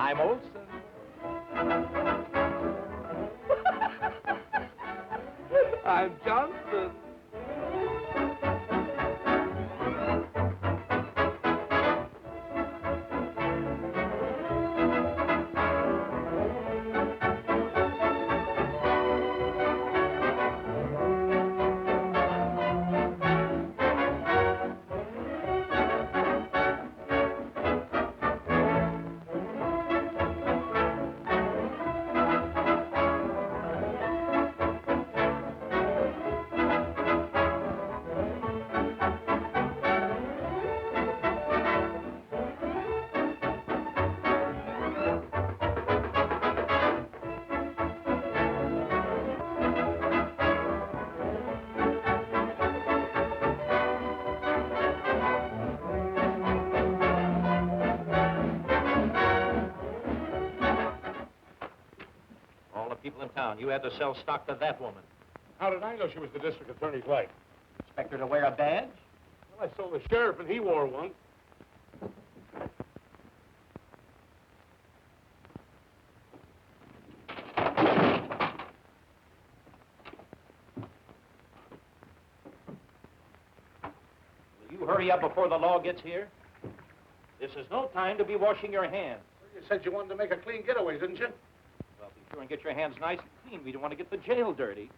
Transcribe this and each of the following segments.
I'm Olson. I'm Johnson. People in town. You had to sell stock to that woman. How did I know she was the district attorney's wife? Expect her to wear a badge? Well, I sold the sheriff and he wore one. Will you hurry up before the law gets here? This is no time to be washing your hands. Well, you said you wanted to make a clean getaway, didn't you? Well, be sure and get your hands nice and clean. We don't want to get the jail dirty.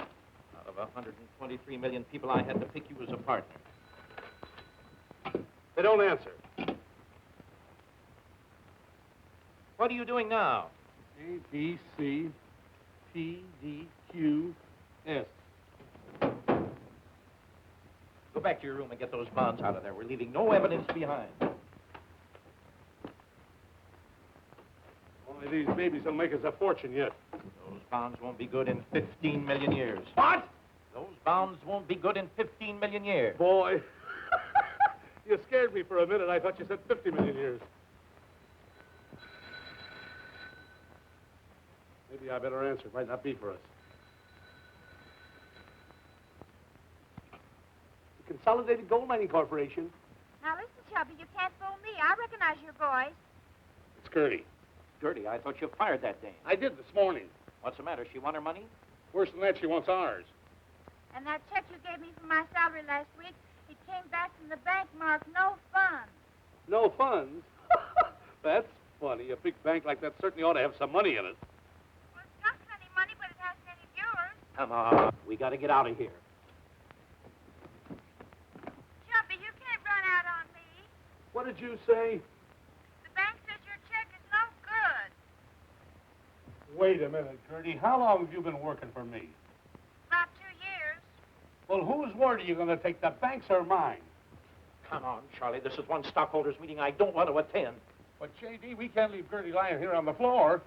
Out of 123 million people, I had to pick you as a partner. They don't answer. What are you doing now? A, B, C, T, D, Q, S. Go back to your room and get those bonds out of there. We're leaving no evidence behind. These babies will make us a fortune yet. Those bonds won't be good in 15 million years. What? Those bonds won't be good in 15 million years. Boy, you scared me for a minute. I thought you said 50 million years. Maybe I better answer. It might not be for us. The Consolidated Gold Mining Corporation. Now listen, Chubby, you can't fool me. I recognize your voice. It's Kirke. Gertie, I thought you fired that dame. I did this morning. What's the matter? She want her money? Worse than that, she wants ours. And that check you gave me for my salary last week, it came back from the bank marked no funds. No funds? That's funny. A big bank like that certainly ought to have some money in it. Well, it's got plenty of money, but it hasn't any of yours. Come on. We got to get out of here. Chubby, you can't run out on me. What did you say? The bank says your check is no good. Wait a minute, Gertie. How long have you been working for me? About 2 years. Well, whose word are you going to take, the bank's or mine? Come on, Charlie. This is one stockholders' meeting I don't want to attend. But, J.D., we can't leave Gertie lying here on the floor.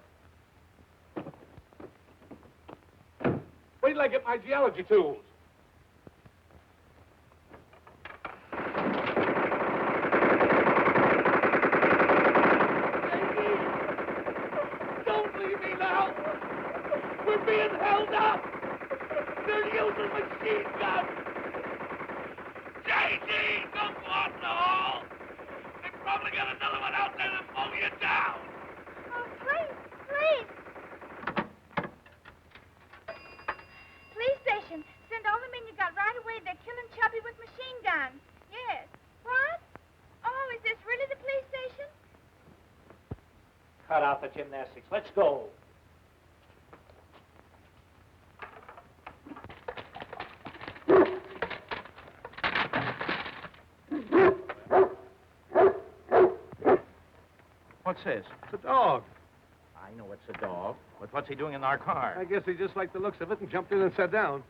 Wait till I get my geology tools. Don't leave me now. We're being held up. They're using machine guns. J.D., don't go out in the hall. They probably got another one out there to mow you down. Oh, please, please. Police station. Send all the men you got right away. They're killing Chubby with machine guns. Yes. What? Oh, is this really the police station? Cut out the gymnastics. Let's go. What's this? It's a dog. I know it's a dog, but what's he doing in our car? I guess he just liked the looks of it and jumped in and sat down.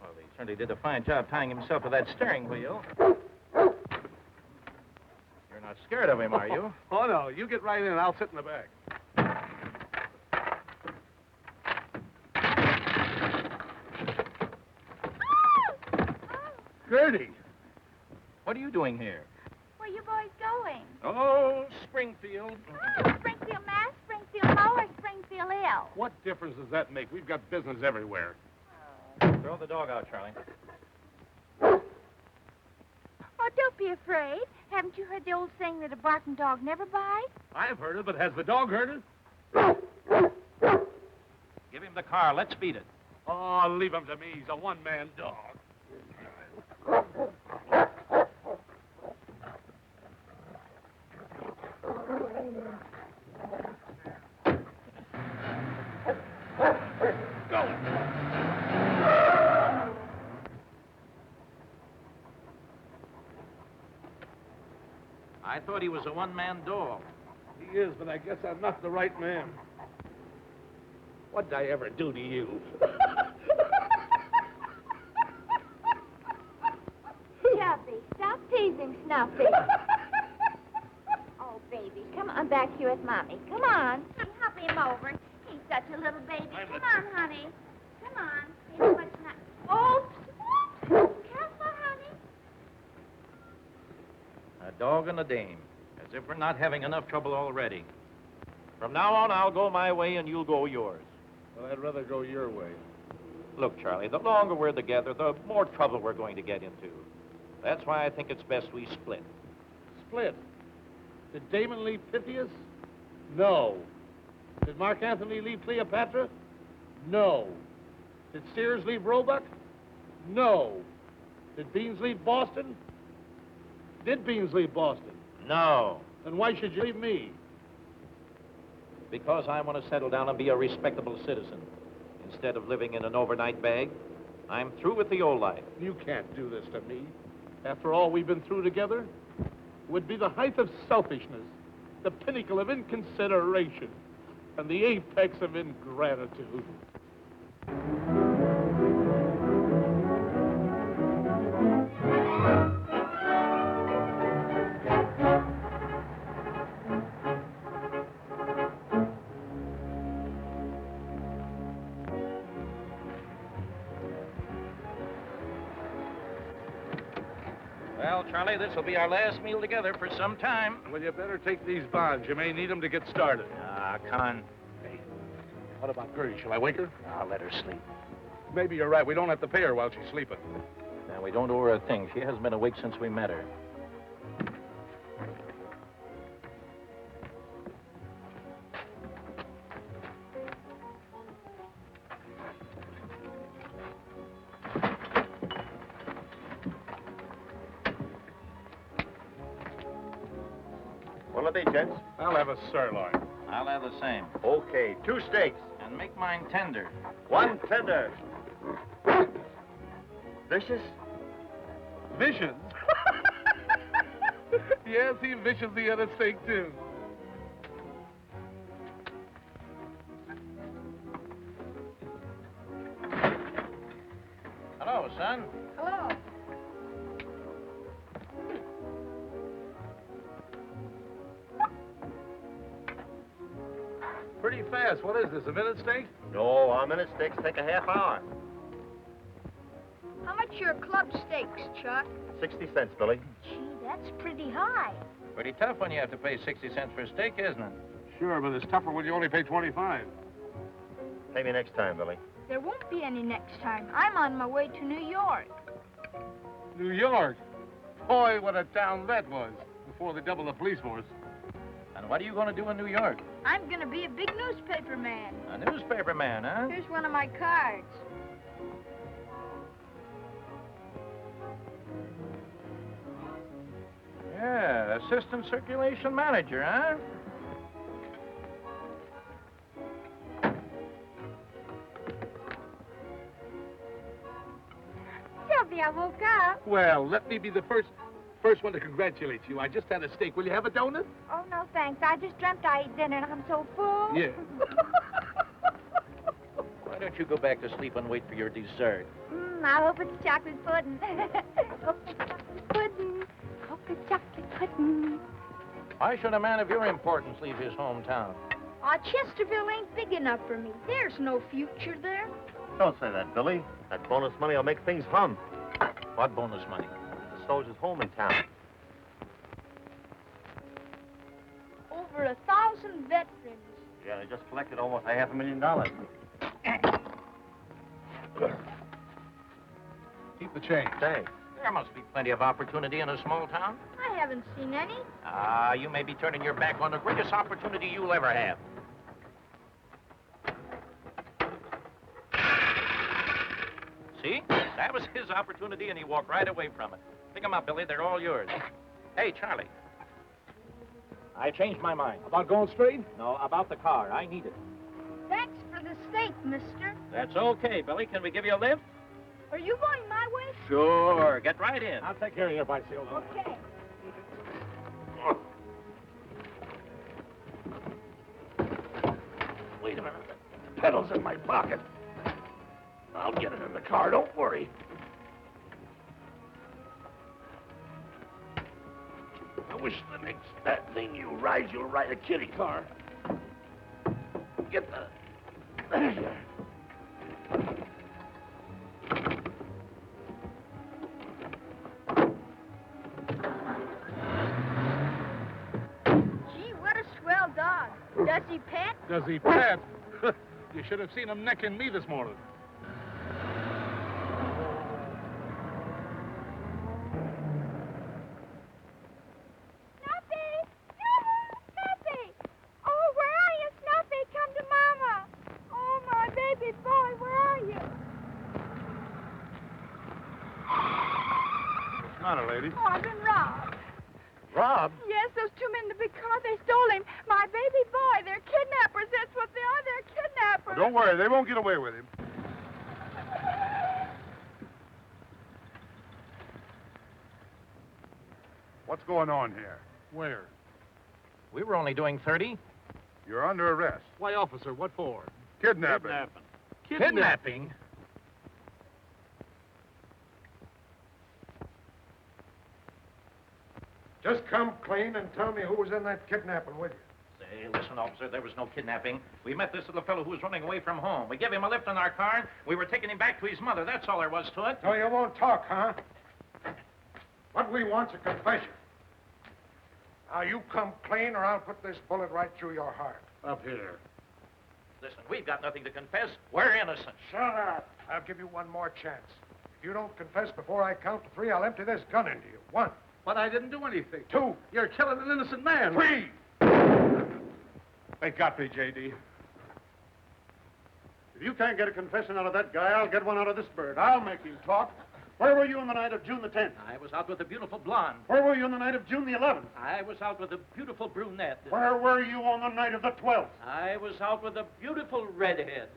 Well, he certainly did a fine job tying himself to that steering wheel. You're not scared of him, are you? Oh, no. You get right in and I'll sit in the back. Gertie! What are you doing here? Where you boys going? Oh, Springfield. Oh, Springfield, Mass, Springfield, Mo, or Springfield, Ill. What difference does that make? We've got business everywhere. Throw the dog out, Charlie. Oh, don't be afraid. Haven't you heard the old saying that a barking dog never bites? I've heard it, but has the dog heard it? Give him the car. Let's beat it. Oh, leave him to me. He's a one-man dog. I thought he was a one-man dog. He is, but I guess I'm not the right man. What'd I ever do to you? Chubby, stop teasing Snuffy. Oh, baby, come on back here with Mommy. Come on. Hop him over. He's such a little baby. Come on, honey. Come on. Here's what's not... Oops! Careful, honey. A dog and a dame. As if we're not having enough trouble already. From now on, I'll go my way and you'll go yours. Well, I'd rather go your way. Look, Charlie, the longer we're together, the more trouble we're going to get into. That's why I think it's best we split. Split? Did Damon leave Pythias? No. Did Mark Anthony leave Cleopatra? No. Did Sears leave Roebuck? No. Did Beans leave Boston? Did Beans leave Boston? No. Then why should you leave me? Because I want to settle down and be a respectable citizen. Instead of living in an overnight bag, I'm through with the old life. You can't do this to me. After all we've been through together, it would be the height of selfishness, the pinnacle of inconsideration, and the apex of ingratitude. Well, Charlie, this will be our last meal together for some time. Well, you better take these bonds. You may need them to get started. Ah, Con. Hey, what about Gertie? Shall I wake her? I'll let her sleep. Maybe you're right. We don't have to pay her while she's sleeping. Now, we don't owe her a thing. She hasn't been awake since we met her. What'll it be, gents? I'll have a sirloin. I'll have the same. Okay, 2 steaks. And make mine tender. 1 tender. Vicious? Vicious? Yes, he vicious the other steak, too. Hello, son. Hello. Pretty fast. What is this, a minute steak? No, our minute steaks take a half hour. How much are club steaks, Chuck? 60 cents, Billy. Gee, that's pretty high. Pretty tough when you have to pay 60 cents for a steak, isn't it? Sure, but it's tougher when you only pay 25. Pay me next time, Billy. There won't be any next time. I'm on my way to New York. New York? Boy, what a town that was before they doubled the police force. And what are you going to do in New York? I'm going to be a big newspaper man. A newspaper man, huh? Here's one of my cards. Yeah, assistant circulation manager, huh? Sylvia, I woke up. Well, let me be the first one to congratulate you. I just had a steak. Will you have a donut? Oh, no, thanks. I just dreamt I ate dinner and I'm so full. Yeah. Why don't you go back to sleep and wait for your dessert? I hope it's chocolate pudding. Hope it's chocolate pudding. Hope it's chocolate pudding. Why should a man of your importance leave his hometown? Aw, Chesterville ain't big enough for me. There's no future there. Don't say that, Billy. That bonus money will make things hum. What bonus money? The soldier's home in town. Over 1,000 veterans. Yeah, they just collected almost $500,000. Keep the change. Thanks. There must be plenty of opportunity in a small town. I haven't seen any. You may be turning your back on the greatest opportunity you'll ever have. See? That was his opportunity, and he walked right away from it. Pick 'em up, Billy. They're all yours. Hey, Charlie. I changed my mind. About going straight? No, about the car. I need it. Thanks for the steak, mister. That's okay, Billy. Can we give you a lift? Are you going my way? Sure. Get right in. I'll take care of your bicycle. Okay. Wait a minute. The pedal's in my pocket. I'll get it in the car, don't worry. I wish the next that thing you ride, you'll ride a kitty car. Get the... There you are. Gee, what a swell dog. Does he pet? Does he pet? You should have seen him necking me this morning. Snuffy! Snuffy! Oh, where are you, Snuffy? Come to Mama. Oh, my baby boy, where are you? What's the matter, lady? Oh, I've been robbed. Robbed? Yes, those two men in the big car, they stole him. My baby boy, they're kidnappers. That's what they are. They're kidnappers. Don't worry, they won't get away with him. What's going on here? Where? We were only doing 30. You're under arrest. Why, officer, what for? Kidnapping. Kidnapping? Just come clean and tell me who was in that kidnapping with you. Say, listen, officer, there was no kidnapping. We met this little fellow who was running away from home. We gave him a lift in our car. We were taking him back to his mother. That's all there was to it. So you won't talk, huh? What we want's a confession. Now, you come clean or I'll put this bullet right through your heart. Up here. Listen, we've got nothing to confess. We're innocent. Shut up. I'll give you one more chance. If you don't confess before I count to 3, I'll empty this gun into you. 1, But I didn't do anything. 2, You're killing an innocent man. 3. They got me, J.D. If you can't get a confession out of that guy, I'll get one out of this bird. I'll make him talk. Where were you on the night of June the 10th? I was out with a beautiful blonde. Where were you on the night of June the 11th? I was out with a beautiful brunette. Where were you on the night of the 12th? I was out with a beautiful redhead.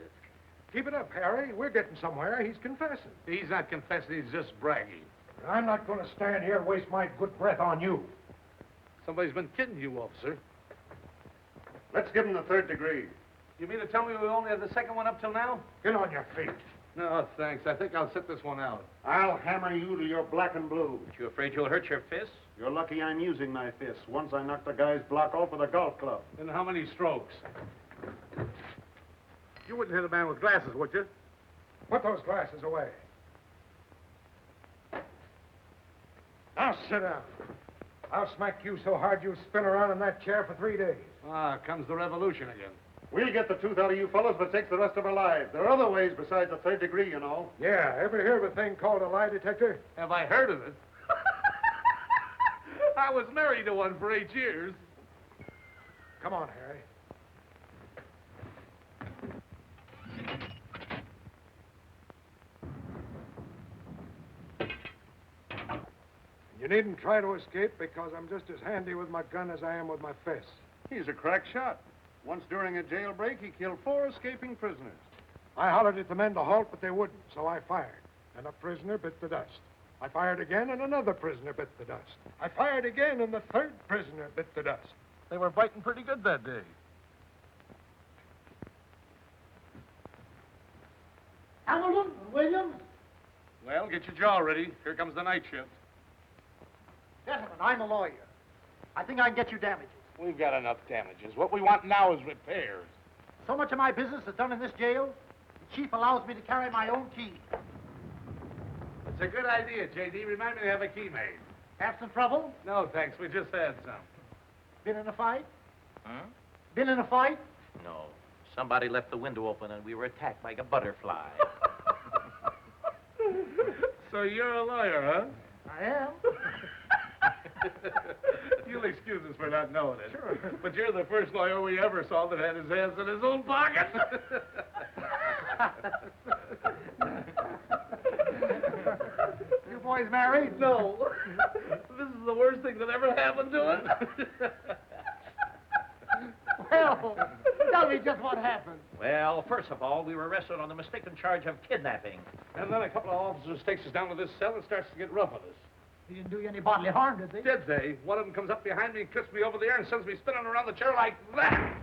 Keep it up, Harry. We're getting somewhere. He's confessing. He's not confessing, he's just bragging. I'm not going to stand here and waste my good breath on you. Somebody's been kidding you, officer. Let's give him the 3rd degree. You mean to tell me we only have the second one up till now? Get on your feet. No, thanks. I think I'll sit this one out. I'll hammer you till you're black and blue. Aren't you afraid you'll hurt your fists? You're lucky I'm using my fists. Once I knocked the guy's block off with a golf club. And how many strokes? You wouldn't hit a man with glasses, would you? Put those glasses away. Now sit down. I'll smack you so hard you'll spin around in that chair for 3 days. Ah, comes the revolution again. We'll get the truth out of you fellas, but it takes the rest of our lives. There are other ways besides the 3rd degree, you know. Yeah, ever hear of a thing called a lie detector? Have I heard of it? I was married to one for 8 years. Come on, Harry. You needn't try to escape because I'm just as handy with my gun as I am with my fists. He's a crack shot. Once during a jailbreak, he killed 4 escaping prisoners. I hollered at the men to halt, but they wouldn't, so I fired. And a prisoner bit the dust. I fired again, and another prisoner bit the dust. I fired again, and the 3rd prisoner bit the dust. They were biting pretty good that day. Hamilton, Williams. Well, get your jaw ready. Here comes the night shift. Gentlemen, I'm a lawyer. I think I can get you damages. We've got enough damages. What we want now is repairs. So much of my business is done in this jail, the chief allows me to carry my own key. It's a good idea, J.D. Remind me to have a key made. Have some trouble? No, thanks. We just had some. Been in a fight? Huh? Been in a fight? No. Somebody left the window open and we were attacked like a butterfly. So you're a lawyer, huh? I am. You'll excuse us for not knowing it. Sure. But you're the first lawyer we ever saw that had his hands in his own pocket. You boys married? No. This is the worst thing that ever happened to us. Well, tell me just what happened. Well, first of all, we were arrested on the mistaken charge of kidnapping. And then a couple of officers takes us down to this cell and starts to get rough with us. They didn't do you any bodily harm, did they? Did they? One of them comes up behind me and clips me over the ear and sends me spinning around the chair like that.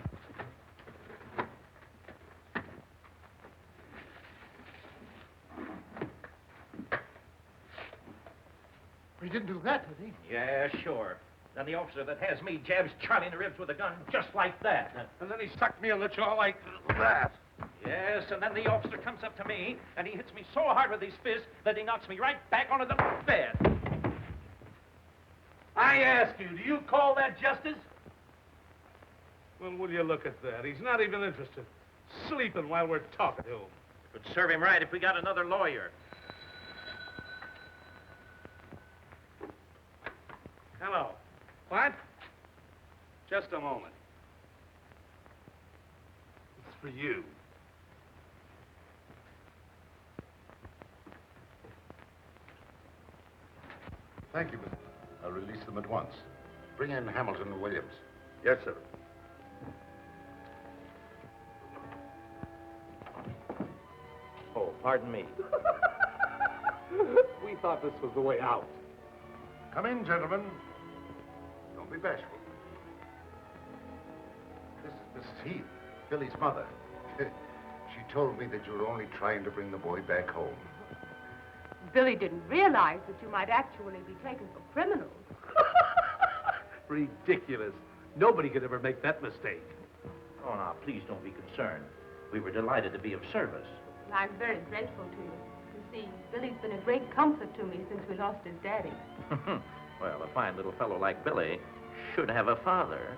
He didn't do that, did he? Yeah, sure. Then the officer that has me jabs Charlie in the ribs with a gun just like that. And then he sucked me on the jaw like that. Yes, and then the officer comes up to me, and he hits me so hard with his fist that he knocks me right back onto the bed. I ask you, do you call that justice? Well, will you look at that? He's not even interested. Sleeping while we're talking to him. Would serve him right if we got another lawyer. Hello. What? Just a moment. It's for you. Thank you, Mr. I'll release them at once. Bring in Hamilton and Williams. Yes, sir. Oh, pardon me. We thought this was the way out. Come in, gentlemen. Don't be bashful. This is Mrs. Heath, Billy's mother. She told me that you were only trying to bring the boy back home. Billy didn't realize that you might actually be taken for criminals. Ridiculous. Nobody could ever make that mistake. Oh, now, please don't be concerned. We were delighted to be of service. I'm very grateful to you. You see, Billy's been a great comfort to me since we lost his daddy. Well, a fine little fellow like Billy should have a father.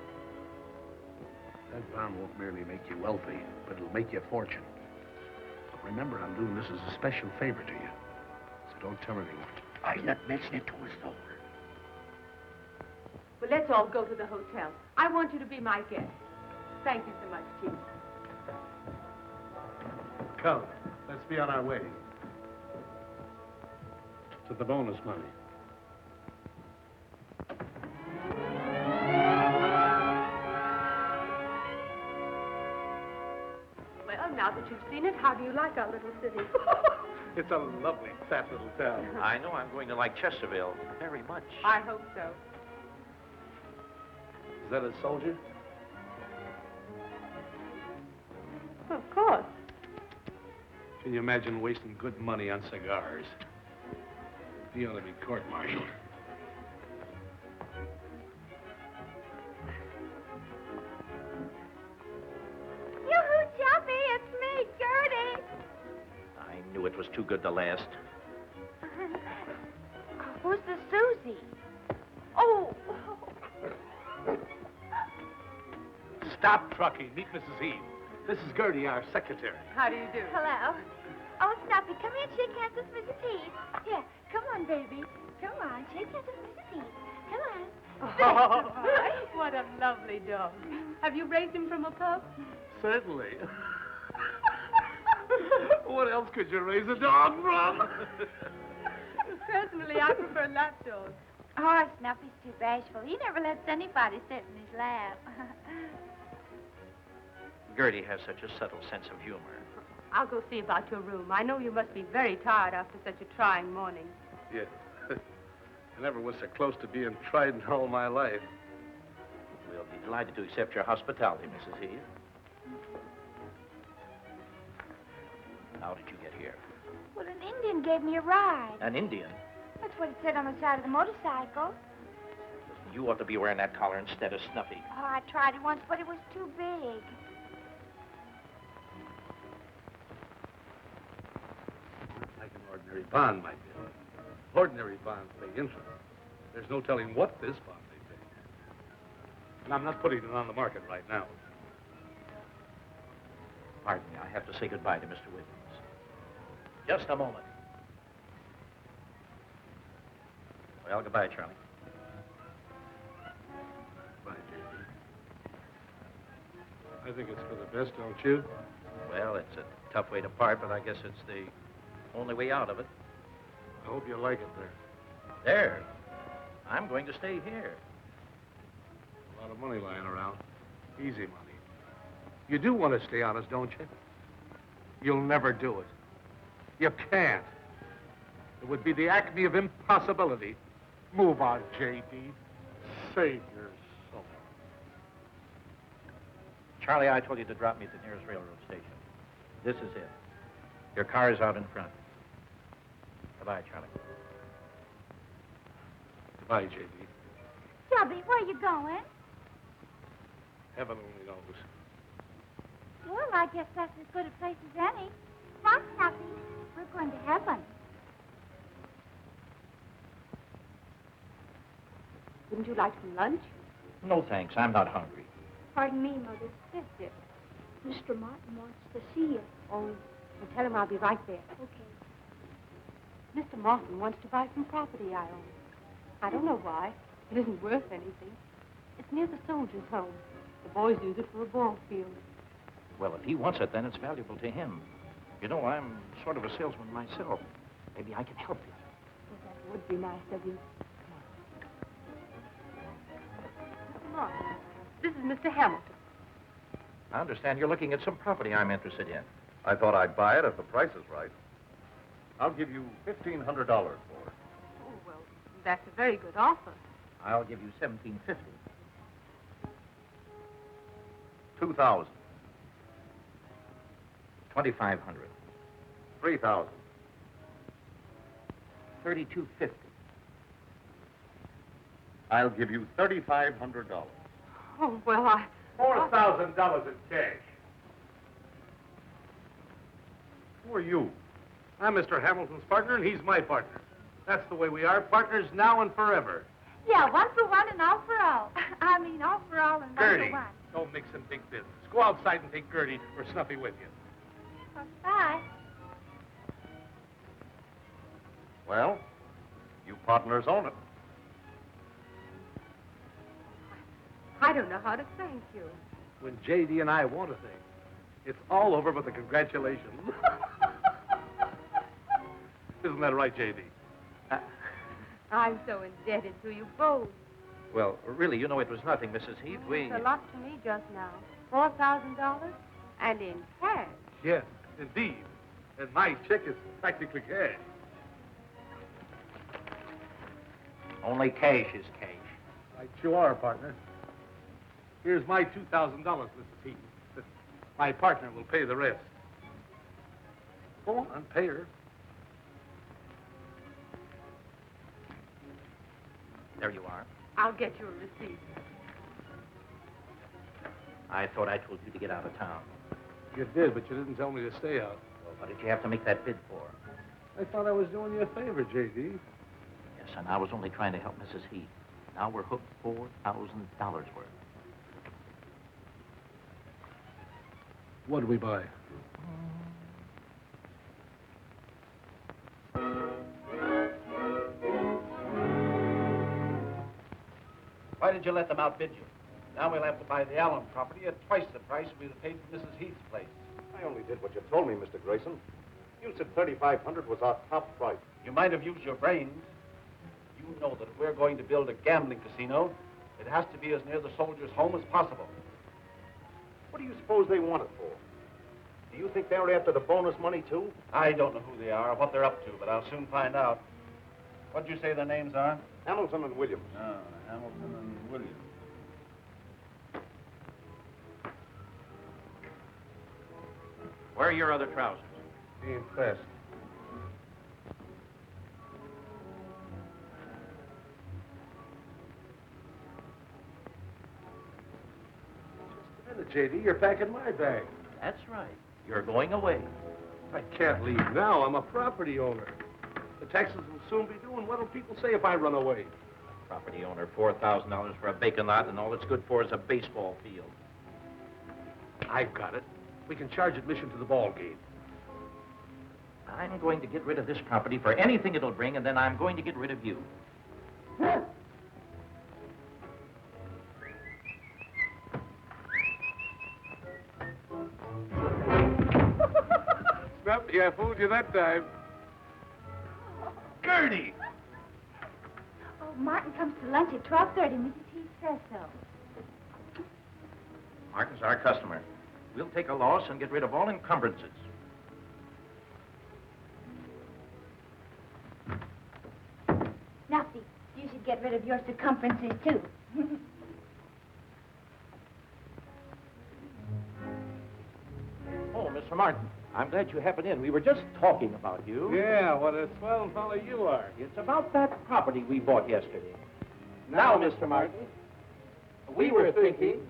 That farm won't merely make you wealthy, but it'll make you a fortune. But remember, I'm doing this as a special favor to you. So don't tell anyone. I'll not mention it to a soul. Well, let's all go to the hotel. I want you to be my guest. Thank you so much, Chief. Come, let's be on our way. To the bonus money. Well, now that you've seen it, how do you like our little city? It's a lovely, fat little town. I know I'm going to like Chesterville very much. I hope so. Is that a soldier? Of course. Can you imagine wasting good money on cigars? He ought to be court-martialed. Yoo-hoo, Jumpy, it's me, Gertie. I knew it was too good to last. Who's the Susie? Oh. Stop trucking. Meet Mrs. Heath. This is Gertie, our secretary. How do you do? Hello. Oh, Stuffy, come here and shake hands with Mrs. Heath. Here, come on, baby. Come on, shake hands with Mrs. Heath. Come on. Oh, what a lovely dog. Have you raised him from a pup? Certainly. What else could you raise a dog from? Personally, I prefer lapdogs. Oh, Snuffy's too bashful. He never lets anybody sit in his lap. Gertie has such a subtle sense of humor. I'll go see about your room. I know you must be very tired after such a trying morning. Yeah. I never was so close to being tried in all my life. We'll be delighted to accept your hospitality, Mrs. Heath. How did you get here? Well, an Indian gave me a ride. An Indian? That's what it said on the side of the motorcycle. You ought to be wearing that collar instead of Snuffy. Oh, I tried it once, but it was too big. Like an ordinary bond might be. Ordinary bonds pay interest. There's no telling what this bond may pay. And I'm not putting it on the market right now. Pardon me, I have to say goodbye to Mr. Williams. Just a moment. Well, goodbye, Charlie. I think it's for the best, don't you? Well, it's a tough way to part, but I guess it's the only way out of it. I hope you like it there. There. I'm going to stay here. A lot of money lying around. Easy money. You do want to stay honest, don't you? You'll never do it. You can't. It would be the acme of impossibility. Move on, J.D. Save your soul. Charlie, I told you to drop me at the nearest railroad station. This is it. Your car is out in front. Goodbye, Charlie. Goodbye, J.D. Chubby, where are you going? Heaven only knows. Well, I guess that's as good a place as any. Come on, Chubby. We're going to heaven. Wouldn't you like some lunch? No, thanks. I'm not hungry. Pardon me, Mother. Sister. Mr. Martin wants to see you. Oh, well, tell him I'll be right there. Okay. Mr. Martin wants to buy some property I own. I don't know why. It isn't worth anything. It's near the soldiers' home. The boys use it for a ball field. Well, if he wants it, then it's valuable to him. You know, I'm sort of a salesman myself. Maybe I can help you. Well, that would be nice of you. Mr. Martin, this is Mr. Hamilton. I understand you're looking at some property I'm interested in. I thought I'd buy it if the price is right. I'll give you $1,500 for it. Oh, well, that's a very good offer. I'll give you $1,750. 2,000. 2,500. 3,000. 3,250. I'll give you $3,500. Oh, well, I... $4,000 in cash. Who are you? I'm Mr. Hamilton's partner, and he's my partner. That's the way we are, partners now and forever. Yeah, one for one and all for all. I mean, all for all and one Gertie, for one. don't mix in big business. Go outside and take Gertie or Snuffy with you. Bye. Well, you partners own it. I don't know how to thank you. When J.D. and I want a thing, it's all over but the congratulations. Isn't that right, J.D.? I'm so indebted to you both. Well, really, you know, it was nothing, Mrs. Heath. It's a lot to me just now. $4,000 and in cash. Yes, indeed. And my check is practically cash. Only cash is cash. Right you are, partner. Here's my $2,000, Mrs. Heath. My partner will pay the rest. Go on, pay her. There you are. I'll get you a receipt. I thought I told you to get out of town. You did, but you didn't tell me to stay out. Well, what did you have to make that bid for? I thought I was doing you a favor, J.D. Yes, and I was only trying to help Mrs. Heath. Now we're hooked $4,000 worth. What do we buy? Why did you let them outbid you? Now we'll have to buy the Allen property at twice the price we'd have paid for Mrs. Heath's place. I only did what you told me, Mr. Grayson. You said $3,500 was our top price. You might have used your brains. You know that if we're going to build a gambling casino, it has to be as near the soldiers' home as possible. What do you suppose they want it for? Do you think they're after the bonus money, too? I don't know who they are or what they're up to, but I'll soon find out. What'd you say their names are? Hamilton and Williams. Oh, Hamilton and Williams. Where are your other trousers? Being pressed. Just a minute, J.D. You're packing my bag. That's right. You're going away. I can't leave now. I'm a property owner. The taxes will soon be due, and what'll people say if I run away? Property owner, $4,000 for a vacant lot, and all it's good for is a baseball field. I've got it. We can charge admission to the ball game. I'm going to get rid of this property for anything it'll bring, and then I'm going to get rid of you. Lucky I fooled you that time. Gertie! Oh, Martin comes to lunch at 12:30. Mrs. Heath says so. Martin's our customer. We'll take a loss and get rid of all encumbrances. Now, see, you should get rid of your circumferences, too. Oh, Mr. Martin, I'm glad you happened in. We were just talking about you. Yeah, what a swell fellow you are. It's about that property we bought yesterday. Now, Mr. Martin, we were thinking...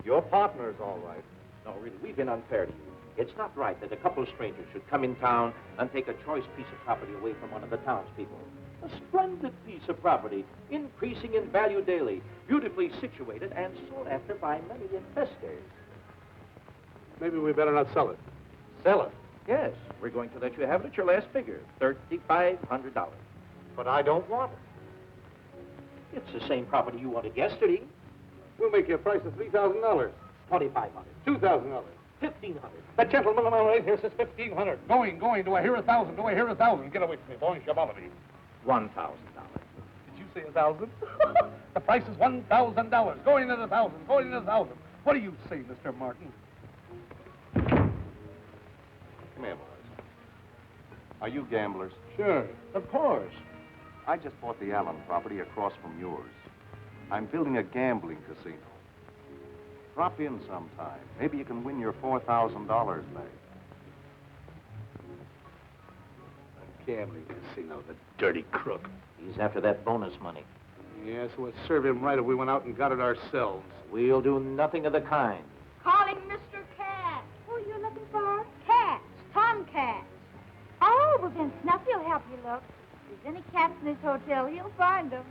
Your partner's all right. No, really, we've been unfair to you. It's not right that a couple of strangers should come in town and take a choice piece of property away from one of the townspeople. A splendid piece of property, increasing in value daily, beautifully situated and sought after by many investors. Maybe we better not sell it. Sell it? Yes, we're going to let you have it at your last figure, $3,500. But I don't want it. It's the same property you wanted yesterday. We'll make you a price of $3,000. $2,500. $2,000. $1,500. That gentleman on the right here says $1,500. Going. Do I hear 1,000? Do I hear 1,000? Get away from me, boy. You're bothering me. $1,000. Did you say 1,000? The price is $1,000. Going at 1,000. Going at 1,000. What do you say, Mr. Martin? Come here, boys. Are you gamblers? Sure. Of course. I just bought the Allen property across from yours. I'm building a gambling casino. Drop in sometime. Maybe you can win your $4,000 back. A gambling casino, the dirty crook. He's after that bonus money. Yes, it would serve him right if we went out and got it ourselves. We'll do nothing of the kind. Calling Mr. Cat. Who are you looking for? Cats. Tomcats. Oh, well, then Snuffy will help you look. If there's any cats in this hotel, he'll find them.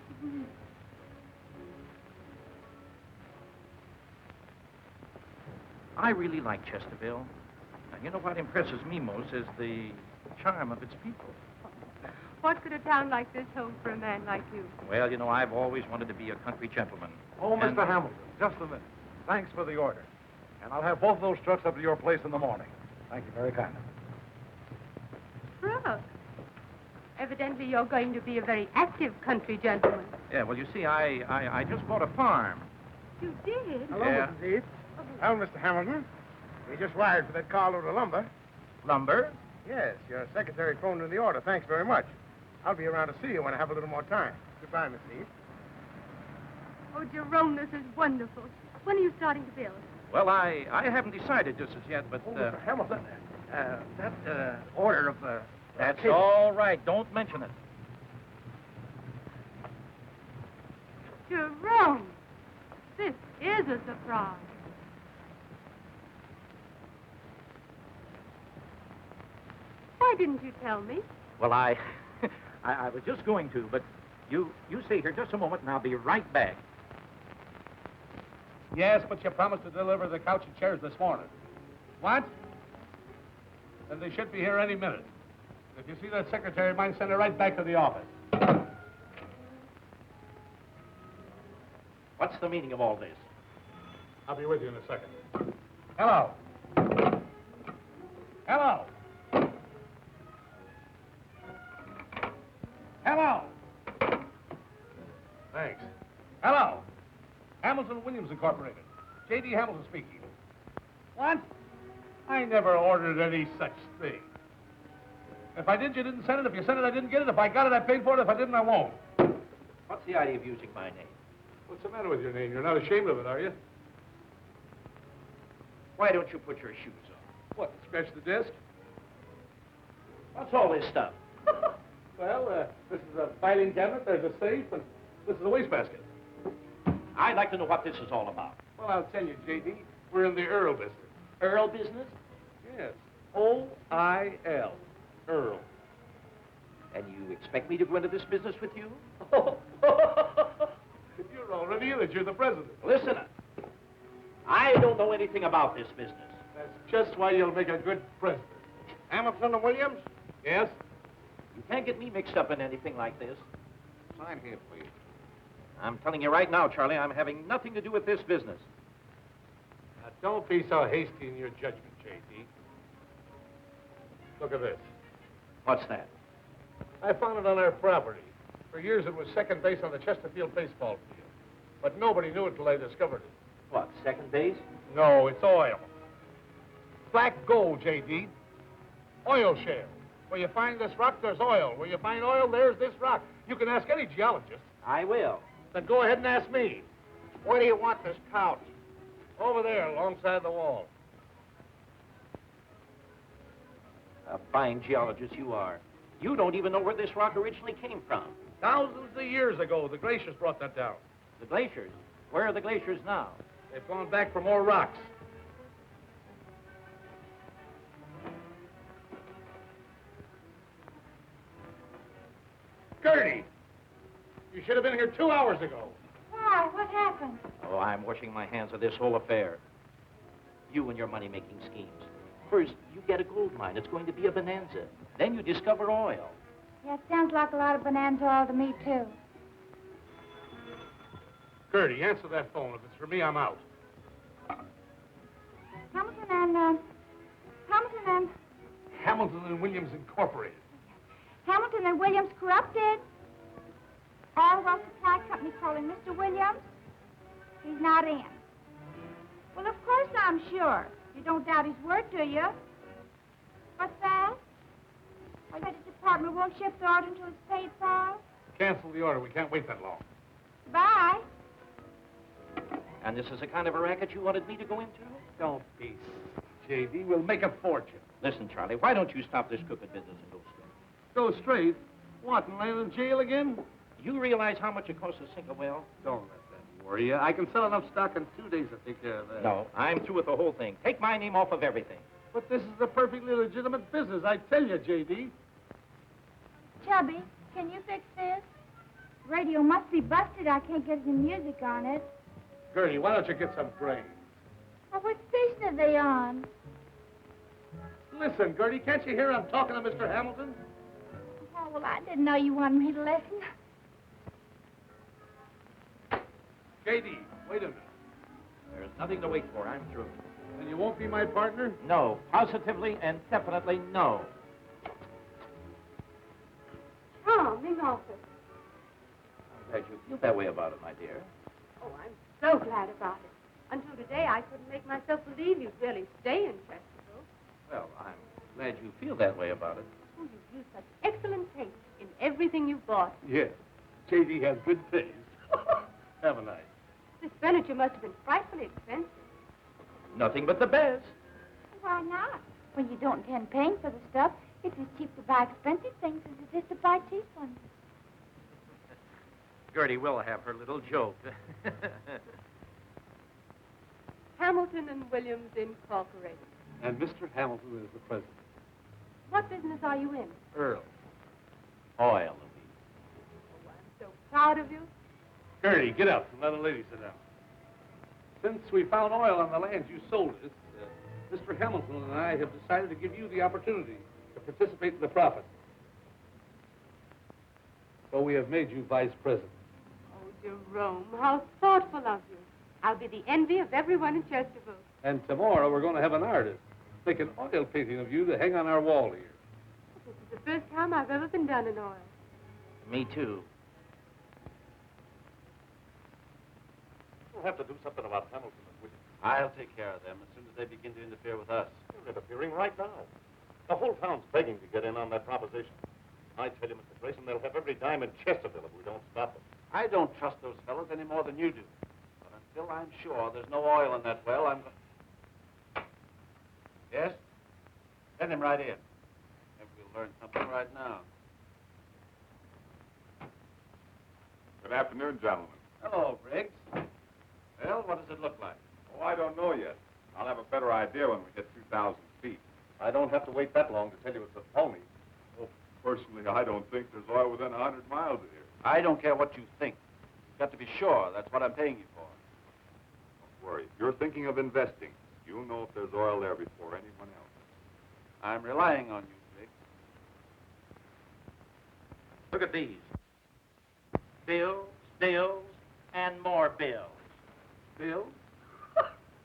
I really like Chesterville. And you know what impresses me most is the charm of its people. What could a town like this hold for a man like you? Well, you know, I've always wanted to be a country gentleman. Oh, And- Mr. Hamilton, just a minute. Thanks for the order. And I'll have both of those trucks up to your place in the morning. Thank you very kindly. Brooke. Evidently you're going to be a very active country gentleman. Yeah, well, you see, I just bought a farm. You did? Hello, Yeah. Mrs. Heath. Hello, Mr. Hamilton. We just wired for that carload of lumber. Lumber? Yes, your secretary phoned in the order. Thanks very much. I'll be around to see you when I have a little more time. Goodbye, Miss Heath. Oh, Jerome, this is wonderful. When are you starting to build? Well, I haven't decided just as yet, but... Mr. Hamilton, that order of... That's all right. Don't mention it. Jerome, this is a surprise. Why didn't you tell me? Well, I was just going to, but you stay here just a moment, and I'll be right back. Yes, but you promised to deliver the couch and chairs this morning. What? Then they should be here any minute. If you see that secretary of mine, send her right back to the office. What's the meaning of all this? I'll be with you in a second. Hello. Hello. Hello. Thanks. Hello. Hamilton Williams Incorporated. J.D. Hamilton speaking. What? I never ordered any such thing. If I did, you didn't send it. If you sent it, I didn't get it. If I got it, I paid for it. If I didn't, I won't. What's the idea of using my name? What's the matter with your name? You're not ashamed of it, are you? Why don't you put your shoes on? What, scratch the disc? What's all this stuff? Well, this is a filing cabinet, there's a safe, and this is a wastebasket. I'd like to know what this is all about. Well, I'll tell you, J.D., we're in the Earl business. Earl business? Yes. O-I-L. Earl. And you expect me to go into this business with you? You're already in it. You're the president. Listen, I don't know anything about this business. That's just why you'll make a good president. Hamilton and Williams? Yes? You can't get me mixed up in anything like this. Sign here, please. I'm telling you right now, Charlie, I'm having nothing to do with this business. Now, don't be so hasty in your judgment, J.D. Look at this. What's that? I found it on our property. For years it was second base on the Chesterfield baseball field. But nobody knew it till I discovered it. What, second base? No, it's oil. Black gold, J.D. Oil shale. Where you find this rock, there's oil. Where you find oil, there's this rock. You can ask any geologist. I will. Then go ahead and ask me. Where do you want this couch? Over there, alongside the wall. A fine geologist you are. You don't even know where this rock originally came from. Thousands of years ago, the glaciers brought that down. The glaciers? Where are the glaciers now? They've gone back for more rocks. Gertie! You should have been here 2 hours ago. Why? What happened? Oh, I'm washing my hands of this whole affair. You and your money-making schemes. First, you get a gold mine. It's going to be a bonanza. Then you discover oil. Yeah, it sounds like a lot of bonanza oil to me, too. Gertie, answer that phone. If it's for me, I'm out. Hamilton and Williams Incorporated. Hamilton and Williams corrupted. Oil well supply company calling Mr. Williams. He's not in. Well, of course I'm sure. You don't doubt his word, do you? What's that? I bet the department won't ship the order until it's paid for. Cancel the order. We can't wait that long. Bye. And this is the kind of a racket you wanted me to go into? Don't be J.D. We'll make a fortune. Listen, Charlie, why don't you stop this crooked business and go straight? Go straight? What, and land in jail again? You realize how much it costs to sink a well? Don't let that worry you. I can sell enough stock in 2 days to take care of that. No, I'm through with the whole thing. Take my name off of everything. But this is a perfectly legitimate business, I tell you, J.D. Chubby, can you fix this? Radio must be busted. I can't get any music on it. Gertie, why don't you get some brains? Oh, what station are they on? Listen, Gertie, can't you hear I'm talking to Mr. Hamilton? Oh, well, I didn't know you wanted me to listen. J.D., wait a minute. There's nothing to wait for. I'm through. And you won't be my partner? No. Positively and definitely no. Charming office. I'm glad you feel that way about it, my dear. Oh, I'm so glad about it. Until today, I couldn't make myself believe you'd really stay in Chesterfield. Well, I'm glad you feel that way about it. Oh, you've used such excellent taste in everything you've bought. Yes. J.D. has good taste. Haven't I? This furniture must have been frightfully expensive. Nothing but the best. Why not? When you don't intend paying for the stuff, it's as cheap to buy expensive things as it is to buy cheap ones. Gertie will have her little joke. Hamilton and Williams Incorporated. And Mr. Hamilton is the president. What business are you in? Earl. Oil, Louise. Oh, I'm so proud of you. Gertie, get up and let a lady sit down. Since we found oil on the land you sold us, Mr. Hamilton and I have decided to give you the opportunity to participate in the profit. So we have made you vice president. Oh, Jerome, how thoughtful of you. I'll be the envy of everyone in Chesterfield. And tomorrow we're going to have an artist make an oil painting of you to hang on our wall here. This is the first time I've ever been done in oil. Me too. We'll have to do something about Hamilton and Williams. I'll take care of them as soon as they begin to interfere with us. They're interfering right now. The whole town's begging to get in on that proposition. I tell you, Mr. Grayson, they'll have every dime in Chesterfield if we don't stop them. I don't trust those fellows any more than you do. But until I'm sure there's no oil in that well, I'm going... Yes? Send him right in. Maybe we'll learn something right now. Good afternoon, gentlemen. Hello, Briggs. Well, what does it look like? Oh, I don't know yet. I'll have a better idea when we hit 2,000 feet. I don't have to wait that long to tell you it's a phony. Oh, personally, I don't think there's oil within 100 miles of here. I don't care what you think. You've got to be sure. That's what I'm paying you for. Don't worry. If you're thinking of investing, you'll know if there's oil there before anyone else. I'm relying on you, Briggs. Look at these. Bills, bills, and more bills. Bill?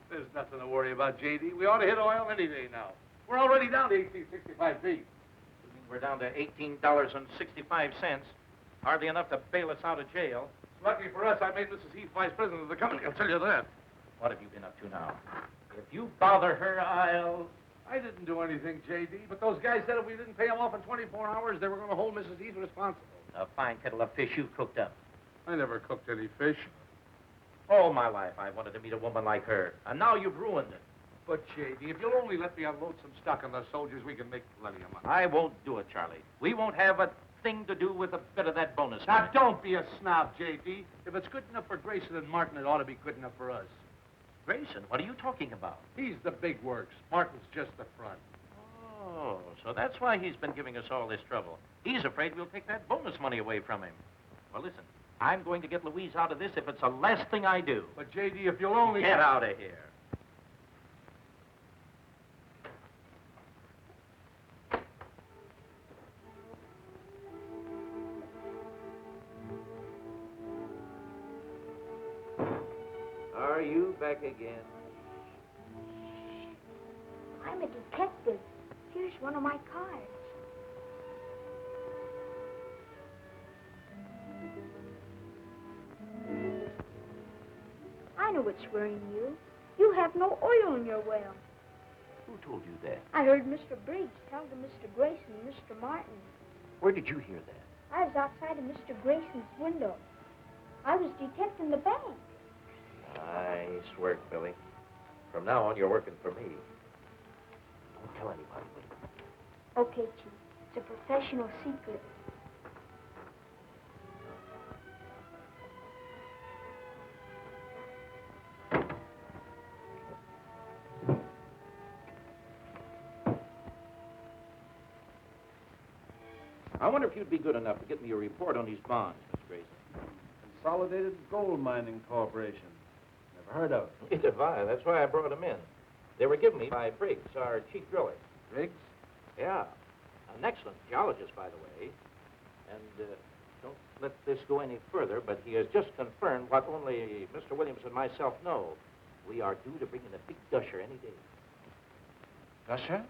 There's nothing to worry about, J.D. We ought to hit oil any day now. We're already down to 1865 feet. We're down to $18.65. Hardly enough to bail us out of jail. Lucky for us, I made Mrs. Heath vice president of the company, I'll tell you that. What have you been up to now? If you bother her, I'll... I didn't do anything, J.D., but those guys said if we didn't pay them off in 24 hours, they were going to hold Mrs. Heath responsible. A fine kettle of fish you cooked up. I never cooked any fish. All my life I wanted to meet a woman like her, and now you've ruined it. But, J.D., if you'll only let me unload some stock on the soldiers, we can make plenty of money. I won't do it, Charlie. We won't have a thing to do with a bit of that bonus Now, money. don't be a snob, J.D. If it's good enough for Grayson and Martin, it ought to be good enough for us. Grayson, what are you talking about? He's the big works. Martin's just the front. Oh, so that's why he's been giving us all this trouble. He's afraid we'll take that bonus money away from him. Well, listen, I'm going to get Louise out of this if it's the last thing I do. But, J.D., if you'll only... Get out of here. Are you back again? I'm a detective. Here's one of my cards. I know what's worrying you. You have no oil in your well. Who told you that? I heard Mr. Briggs tell to Mr. Grayson and Mr. Martin. Where did you hear that? I was outside of Mr. Grayson's window. I was detecting the bank. Nice work, Billy. From now on, you're working for me. Don't tell anybody, will you? Okay, Chief. It's a professional secret. I wonder if you'd be good enough to get me a report on these bonds, Miss Grayson. Consolidated Gold Mining Corporation. Never heard of it. Neither have I. That's why I brought them in. They were given me by Briggs, our chief driller. Briggs? Yeah. An excellent geologist, by the way. And don't let this go any further, but he has just confirmed what only Mr. Williams and myself know. We are due to bring in a big gusher any day. Gusher?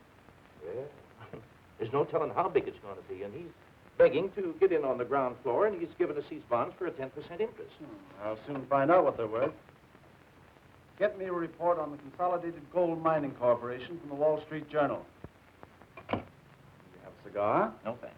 Yeah. There's no telling how big it's going to be, and he's begging to get in on the ground floor, and he's given us these bonds for a 10% interest. I'll soon find out what they're worth. Get me a report on the Consolidated Gold Mining Corporation from the Wall Street Journal. You have a cigar? No, thanks.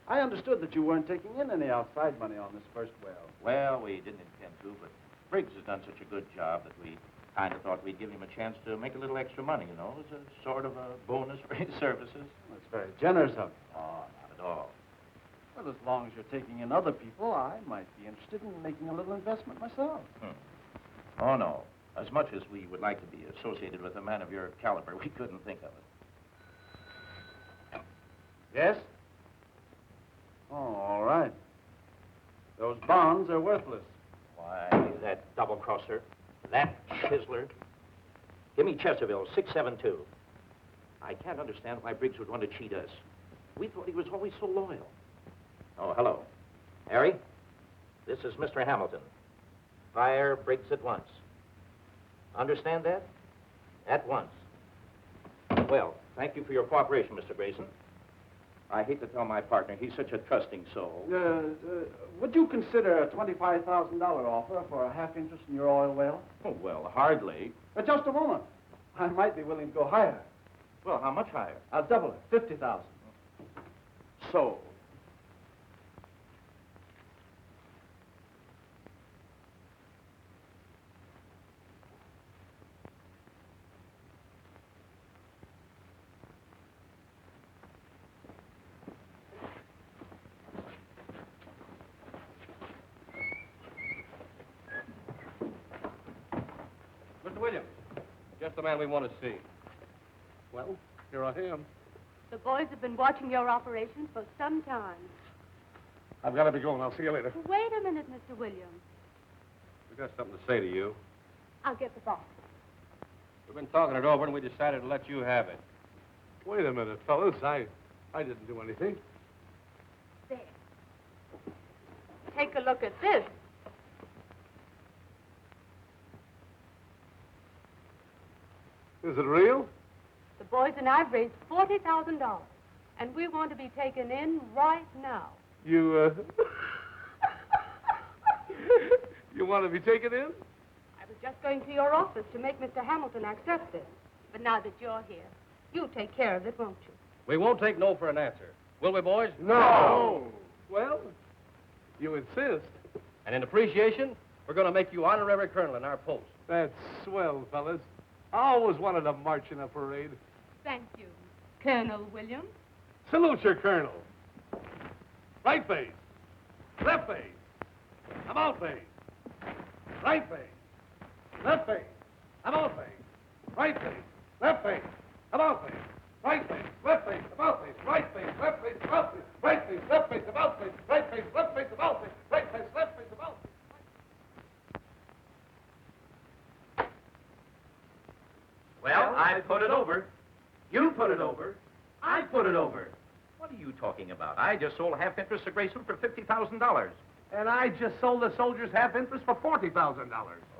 I understood that you weren't taking in any outside money on this first well. Well, we didn't intend to, but Briggs has done such a good job that we kind of thought we'd give him a chance to make a little extra money, you know, as a sort of a bonus for his services. That's very generous of you. Oh, not at all. Well, as long as you're taking in other people, I might be interested in making a little investment myself. Oh, no. As much as we would like to be associated with a man of your caliber, we couldn't think of it. Yes? Oh, all right. Those bonds are worthless. Why, that double-crosser, that chiseler. Give me Chesterville, 672. I can't understand why Briggs would want to cheat us. We thought he was always so loyal. Oh, hello. Harry, this is Mr. Hamilton. Fire Briggs at once. Understand that? At once. Well, thank you for your cooperation, Mr. Grayson. I hate to tell my partner, he's such a trusting soul. Would you consider a $25,000 offer for a half interest in your oil well? Oh, well, hardly. Just a moment. I might be willing to go higher. Well, how much higher? I'll double it, 50,000. Sold. Mr. Williams, just the man we want to see. Well, here I am. The boys have been watching your operations for some time. I've got to be going. I'll see you later. Wait a minute, Mr. Williams. We've got something to say to you. I'll get the box. We've been talking it over, and we decided to let you have it. Wait a minute, fellas. I didn't do anything. There. Take a look at this. Is it real? The boys and I've raised $40,000. And we want to be taken in right now. You want to be taken in? I was just going to your office to make Mr. Hamilton accept this. But now that you're here, you'll take care of it, won't you? We won't take no for an answer. Will we, boys? No. Well, you insist. And in appreciation, we're going to make you honorary colonel in our post. That's swell, fellas. I always wanted to march in a parade. Thank you, Colonel Williams. Salute your colonel. Right face. Left face. About face. Right face. Left face. About face. Right face. Left face. About face. Right face. Left face. About face. Right face. Left face. About face. Right face. Left face. About face. Right face. Left face. About face. Right face. Left face. About face. Well, I put it over. You put it over. I put it over. What are you talking about? I just sold half interest to Grayson for $50,000. And I just sold the soldiers half interest for $40,000.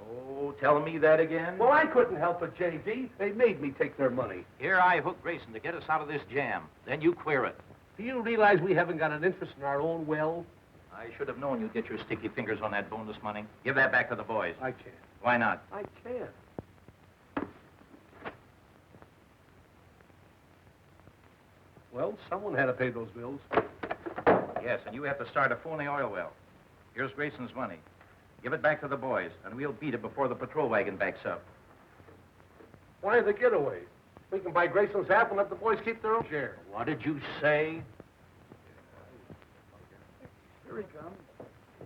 Oh, tell me that again. Well, I couldn't help it, J.D. They made me take their money. Here I hook Grayson to get us out of this jam. Then you queer it. Do you realize we haven't got an interest in our own well? I should have known you'd get your sticky fingers on that bonus money. Give that back to the boys. I can't. Why not? I can't. Well, someone had to pay those bills. Yes, and you have to start a phony oil well. Here's Grayson's money. Give it back to the boys, and we'll beat it before the patrol wagon backs up. Why the getaway? We can buy Grayson's half and let the boys keep their own share. What did you say? Here he comes.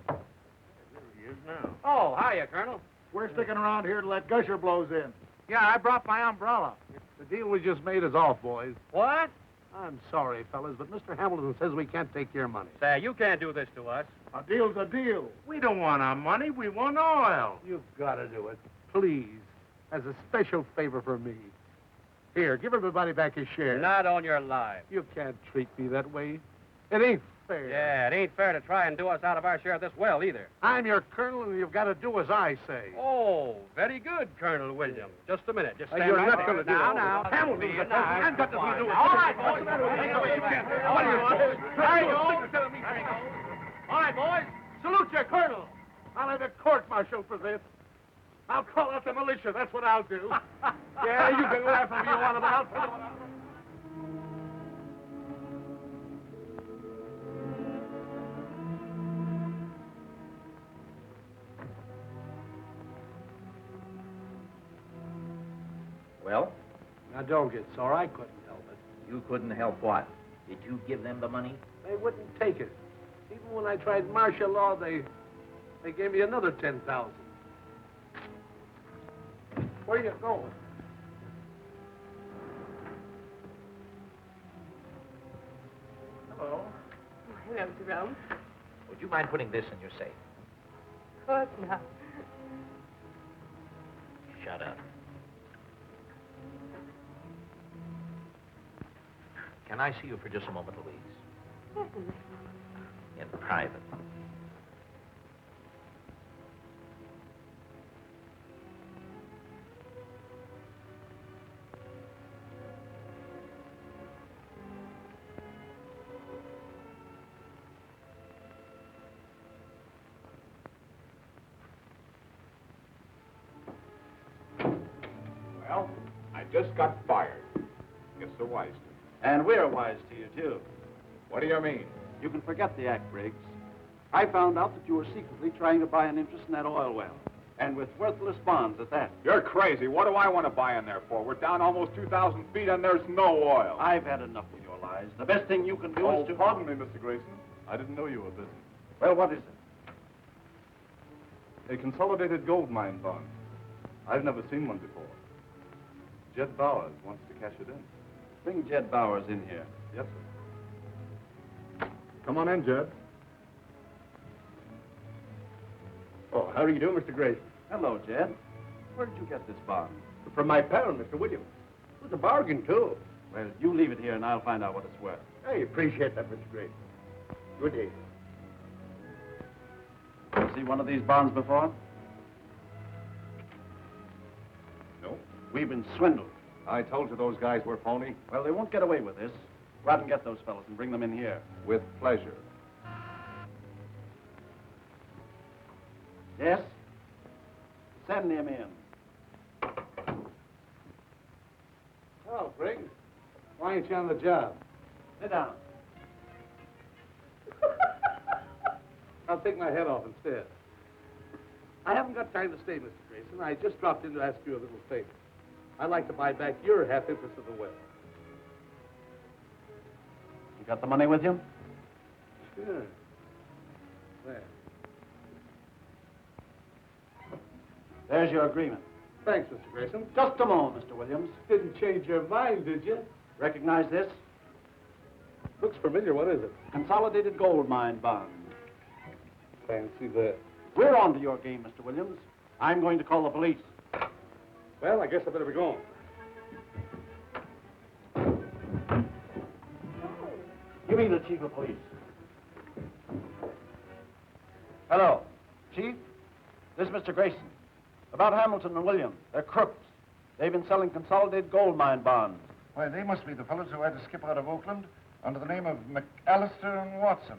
There he is now. Oh, hiya, Colonel. We're sticking around here to let Gusher blows in. Yeah, I brought my umbrella. The deal we just made is off, boys. What? I'm sorry, fellas, but Mr. Hamilton says we can't take your money. Say, you can't do this to us. A deal's a deal. We don't want our money. We want oil. You've got to do it. Please. As a special favor for me. Here, give everybody back his share. Not on your life. You can't treat me that way. It ain't fair. Yeah, it ain't fair to try and do us out of our share of this well, either. I'm your colonel, and you've got to do as I say. Oh, very good, Colonel Williams. Just a minute. Just stand you're right not there. going to do Now, that. Hamilton's the president. I've got to do it. All right, boys. What do you want? There you go. All right, boys. Salute your colonel. I'll have a court-martial for this. I'll call out the militia. That's what I'll do. Yeah, you can laugh if you want, but I'll tell you what I'll do. Well? Now, don't get sore. I couldn't help it. You couldn't help what? Did you give them the money? They wouldn't take it. Even when I tried martial law, they gave me another $10,000. Where you going? Hello. Hello, Jerome. Would you mind putting this in your safe? Of course not. Shut up. Can I see you for just a moment, Louise? Certainly. In private. Well, I just got fired. Guess they're wise to me. And we're wise to you, too. What do you mean? You can forget the act, Briggs. I found out that you were secretly trying to buy an interest in that oil well. And with worthless bonds at that. You're crazy. What do I want to buy in there for? We're down almost 2,000 feet and there's no oil. I've had enough of your lies. The best thing you can do is to... pardon me, Mr. Grayson. I didn't know you were busy. Well, what is it? A consolidated gold mine bond. I've never seen one before. Jed Bowers wants to cash it in. Bring Jed Bowers in here. Yes, sir. Come on in, Jed. Oh, how do you do, Mr. Grayson? Hello, Jed. Where did you get this bond? From my pal, Mr. Williams. It was a bargain, too. Well, you leave it here and I'll find out what it's worth. I appreciate that, Mr. Grayson. Good day. See one of these bonds before? No. We've been swindled. I told you those guys were phony. Well, they won't get away with this. Go out and get those fellows and bring them in here. With pleasure. Yes? Send him in. Oh, Greg. Why ain't you on the job? Sit down. I'll take my head off instead. I haven't got time to stay, Mr. Grayson. I just dropped in to ask you a little favor. I'd like to buy back your half interest of the well. You got the money with you? Sure. There. There's your agreement. Thanks, Mr. Grayson. Just a moment, Mr. Williams. Didn't change your mind, did you? Recognize this? Looks familiar. What is it? Consolidated gold mine bond. Fancy that. We're on to your game, Mr. Williams. I'm going to call the police. Well, I guess I better be going. Give me the chief of police. Hello. Chief, this is Mr. Grayson. About Hamilton and Williams. They're crooks. They've been selling consolidated gold mine bonds. Why, they must be the fellows who had to skip out of Oakland under the name of McAllister and Watson.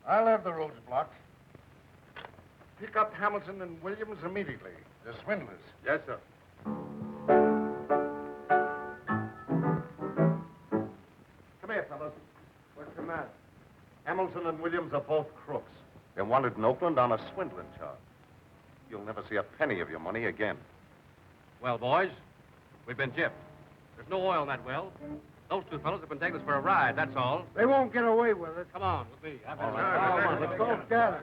I'll have the roads blocked. Pick up Hamilton and Williams immediately. They're swindlers. Yes, sir. Come here, fellows. What's the matter? Hamilton and Williams are both crooks. They're wanted in Oakland on a swindling charge. You'll never see a penny of your money again. Well, boys, we've been gypped. There's no oil in that well. Those two fellows have been taking us for a ride, that's all. They won't get away with it. Come on, with me. All right, let's go get it.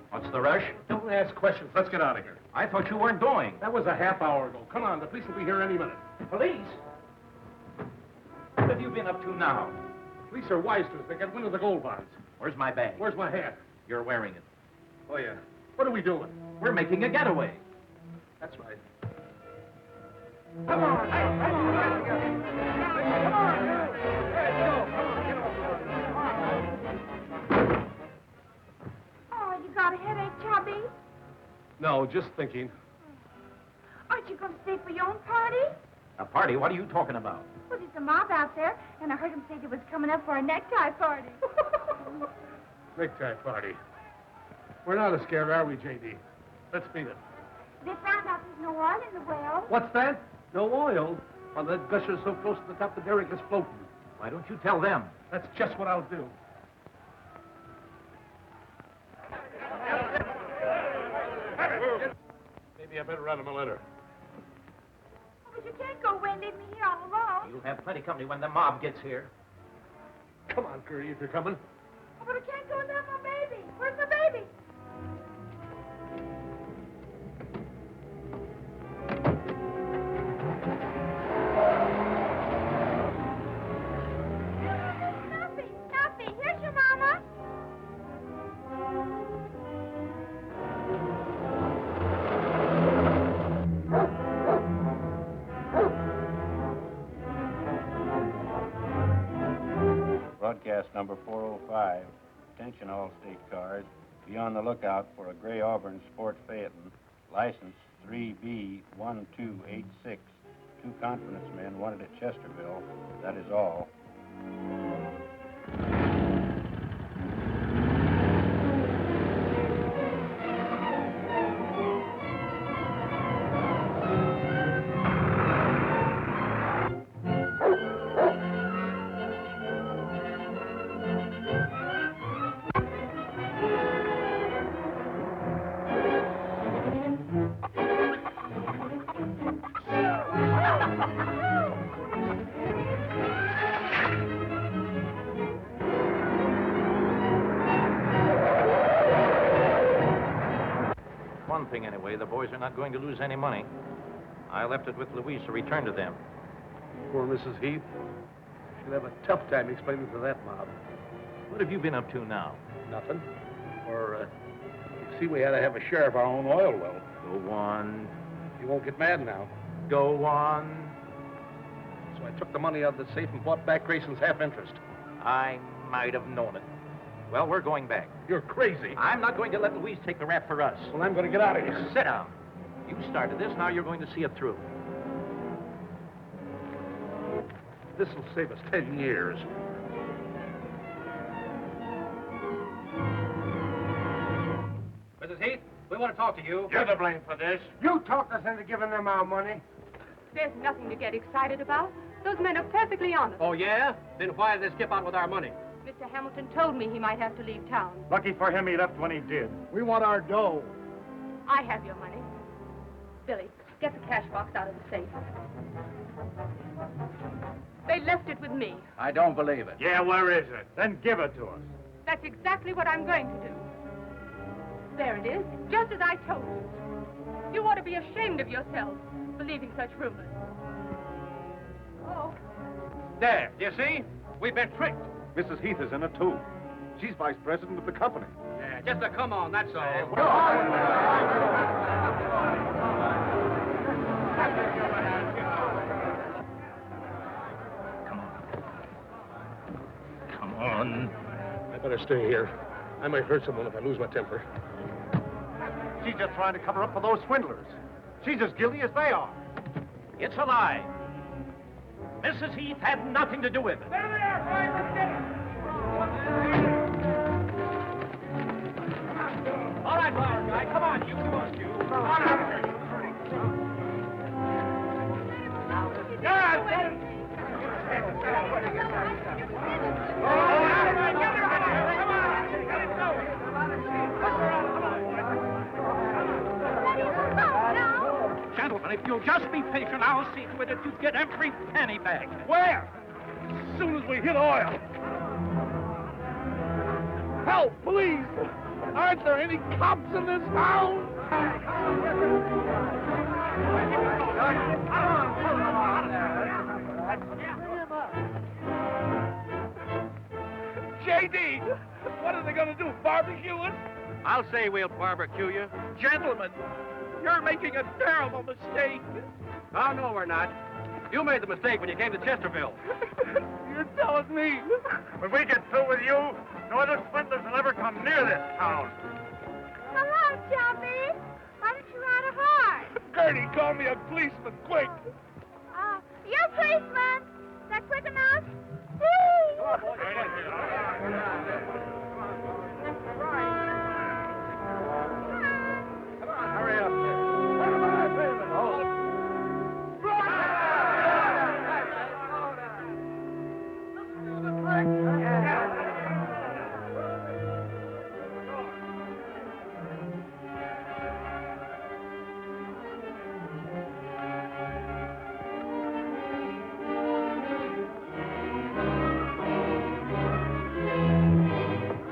What's the rush? Don't ask questions. Let's get out of here. I thought you weren't going. That was a half hour ago. Come on, the police will be here any minute. Police? What have you been up to now? Police are wise to us. They got wind of the gold bonds. Where's my bag? Where's my hat? You're wearing it. Oh, yeah. What are we doing? We're making a getaway. That's right. Come on. Come on. Come on. Let's go. Oh, you got a headache, Chubby? No, just thinking. Aren't you going to stay for your own party? A party? What are you talking about? Well, there's a mob out there, and I heard him say they was coming up for a necktie party. Necktie party. We're not as scared, are we, J.D.? Let's beat it. They found out there's no oil in the well. What's that? No oil? Well, that gusher's so close to the top, the derrick is floating. Why don't you tell them? That's just what I'll do. Maybe I better write him a letter. Oh, but you can't go away and leave me here all alone. You'll have plenty company when the mob gets here. Come on, Kirke, if you're coming. Oh, but I can't go without my baby. Where's my baby? Nothing. Here's your mama. Broadcast number 405. Attention all state cars. Be on the lookout for a gray Auburn Sport Phaeton. License 3B1286. 2 confidence men wanted at Chesterville. That is all. One thing, anyway, the boys are not going to lose any money. I left it with Louise to return to them. Poor Mrs. Heath. She'll have a tough time explaining to that mob. What have you been up to now? Nothing. Or, you see, we had to have a share of our own oil well. Go on. You won't get mad now. Go on. So I took the money out of the safe and bought back Grayson's half interest. I might have known it. Well, we're going back. You're crazy. I'm not going to let Louise take the rap for us. Well, I'm going to get out of here. Sit down. You started this, now you're going to see it through. This will save us 10 years. Mrs. Heath, we want to talk to you. You're to blame for this. You talked us into giving them our money. There's nothing to get excited about. Those men are perfectly honest. Oh, yeah? Then why did they skip out with our money? Mr. Hamilton told me he might have to leave town. Lucky for him, he left when he did. We want our dough. I have your money. Billy, get the cash box out of the safe. They left it with me. I don't believe it. Yeah, where is it? Then give it to us. That's exactly what I'm going to do. There it is, just as I told you. You ought to be ashamed of yourselves, believing such rumors. Oh. There, you see? We've been tricked. Mrs. Heath is in it, too. She's vice president of the company. Yeah, just a come on, that's all. Come on. I better stay here. I might hurt someone if I lose my temper. She's just trying to cover up for those swindlers. She's as guilty as they are. It's a lie. Mrs. Heath had nothing to do with it. There they are, boys. Let's get it. All right, Flower Guy, come on, you two us, you. Come on out here, you. Gentlemen, if you'll just be patient, I'll see to it that you get every penny back. Where? As soon as we hit oil. Help, please! Aren't there any cops in this town? JD, what are they going to do, barbecue us? I'll say we'll barbecue you. Gentlemen, you're making a terrible mistake. Oh, no, we're not. You made the mistake when you came to Chesterville. You're telling me. When we get through with you, no other swindlers will ever come near this town. Hello, Chubby. Why don't you ride a horse? Gertie, call me a policeman, quick. You policeman. Is that quick enough? Hurry up.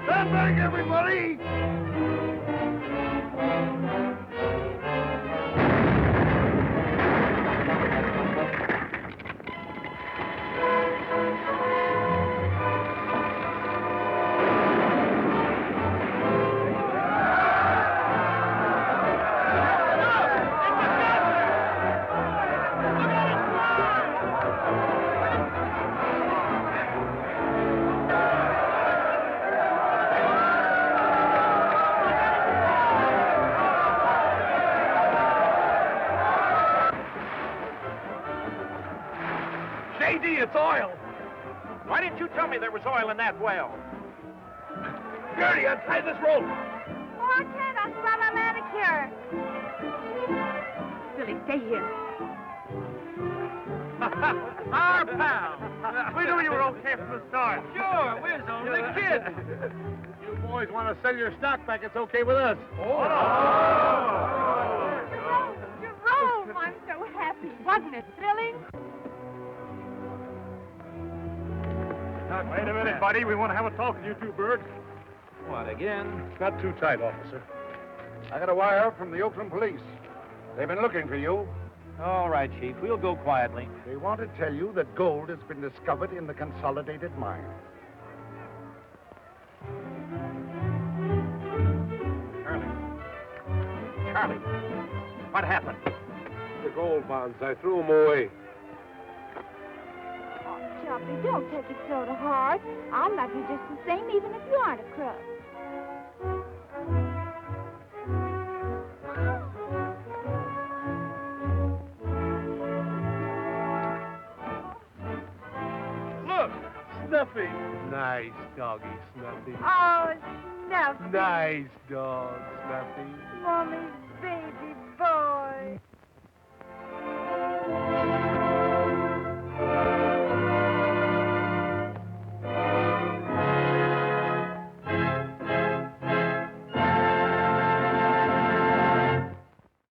Stand back, everybody! JD, it's oil. Why didn't you tell me there was oil in that well? Gertie, untie this rope. Oh, I can't. I'll spot my manicure. Billy, stay here. Our pal. We knew you were okay from the start. Sure, we're only kids. You boys want to sell your stock back, it's okay with us. Jerome, I'm so happy. Wasn't it thrilling? Wait a minute, buddy. We want to have a talk with you two, Bert. What, again? Not too tight, officer. I got a wire up from the Oakland police. They've been looking for you. All right, Chief. We'll go quietly. They want to tell you that gold has been discovered in the Consolidated Mine. Charlie, what happened? The gold bonds, I threw them away. Oh, Puppy. Don't take it so to heart. I'll love you just the same, even if you aren't a crook. Look, Snuffy. Nice doggy, Snuffy. Oh, Snuffy. Nice dog, Snuffy. Mommy's baby